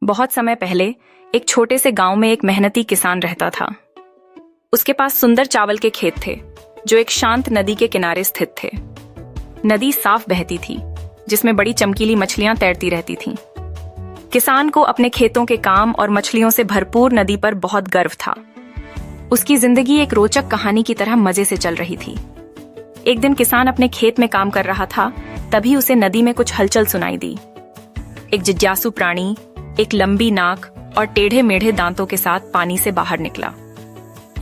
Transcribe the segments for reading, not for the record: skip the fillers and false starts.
बहुत समय पहले एक छोटे से गांव में एक मेहनती किसान रहता था। उसके पास सुंदर चावल के खेत थे जो एक शांत नदी के किनारे स्थित थे। नदी साफ बहती थी जिसमें बड़ी चमकीली मछलियां तैरती रहती थीं। किसान को अपने खेतों के काम और मछलियों से भरपूर नदी पर बहुत गर्व था। उसकी जिंदगी एक रोचक कहानी की तरह मजे से चल रही थी। एक दिन किसान अपने खेत में काम कर रहा था, तभी उसे नदी में कुछ हलचल सुनाई दी। एक जिज्ञासु प्राणी एक लंबी नाक और टेढ़े मेढ़े दांतों के साथ पानी से बाहर निकला।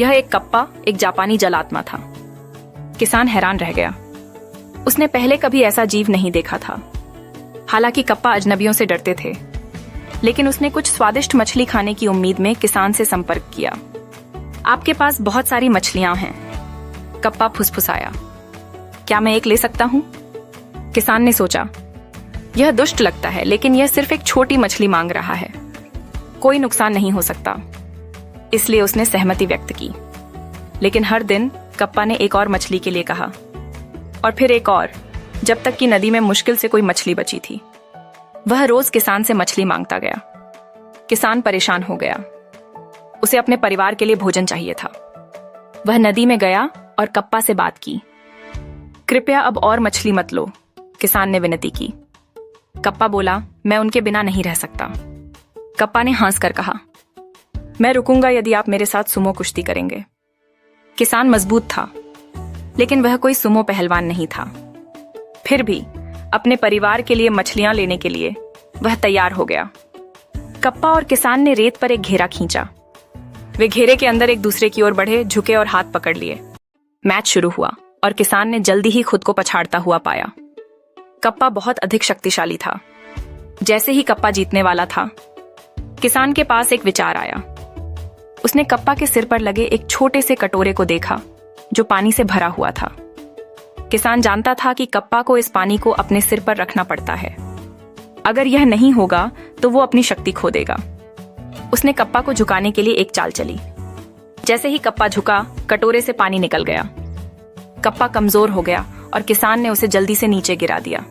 यह एक कप्पा, एक जापानी जलात्मा था। किसान हैरान रह गया। उसने पहले कभी ऐसा जीव नहीं देखा था। हालांकि कप्पा अजनबियों से डरते थे, लेकिन उसने कुछ स्वादिष्ट मछली खाने की उम्मीद में किसान से संपर्क किया। आपके पास बहुत सारी मछलियां हैं, कप्पा फुसफुसाया। क्या मैं एक ले सकता हूं? किसान ने सोचा, यह दुष्ट लगता है, लेकिन यह सिर्फ एक छोटी मछली मांग रहा है, कोई नुकसान नहीं हो सकता। इसलिए उसने सहमति व्यक्त की। लेकिन हर दिन कप्पा ने एक और मछली के लिए कहा, और फिर एक और, जब तक कि नदी में मुश्किल से कोई मछली बची थी। वह रोज किसान से मछली मांगता गया। किसान परेशान हो गया। उसे अपने परिवार के लिए भोजन चाहिए था। वह नदी में गया और कप्पा से बात की। कृपया अब और मछली मत लो, किसान ने विनती की। कप्पा बोला, मैं उनके बिना नहीं रह सकता। कप्पा ने हंस कर कहा, मैं रुकूंगा यदि आप मेरे साथ सुमो कुश्ती करेंगे। किसान मजबूत था, लेकिन वह कोई सुमो पहलवान नहीं था। फिर भी अपने परिवार के लिए मछलियां लेने के लिए वह तैयार हो गया। कप्पा और किसान ने रेत पर एक घेरा खींचा। वे घेरे के अंदर एक दूसरे की ओर बढ़े, झुके और हाथ पकड़ लिए। मैच शुरू हुआ और किसान ने जल्दी ही खुद को पछाड़ता हुआ पाया। कप्पा बहुत अधिक शक्तिशाली था। जैसे ही कप्पा जीतने वाला था, किसान के पास एक विचार आया। उसने कप्पा के सिर पर लगे एक छोटे से कटोरे को देखा जो पानी से भरा हुआ था। किसान जानता था कि कप्पा को इस पानी को अपने सिर पर रखना पड़ता है। अगर यह नहीं होगा तो वो अपनी शक्ति खो देगा। उसने कप्पा को झुकाने के लिए एक चाल चली। जैसे ही कप्पा झुका, कटोरे से पानी निकल गया। कप्पा कमजोर हो गया और किसान ने उसे जल्दी से नीचे गिरा दिया।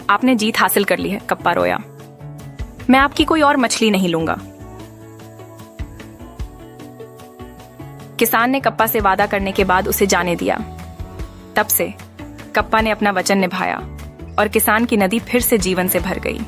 आपने जीत हासिल कर ली है, कप्पा रोया। मैं आपकी कोई और मछली नहीं लूंगा। किसान ने कप्पा से वादा करने के बाद उसे जाने दिया। तब से कप्पा ने अपना वचन निभाया और किसान की नदी फिर से जीवन से भर गई।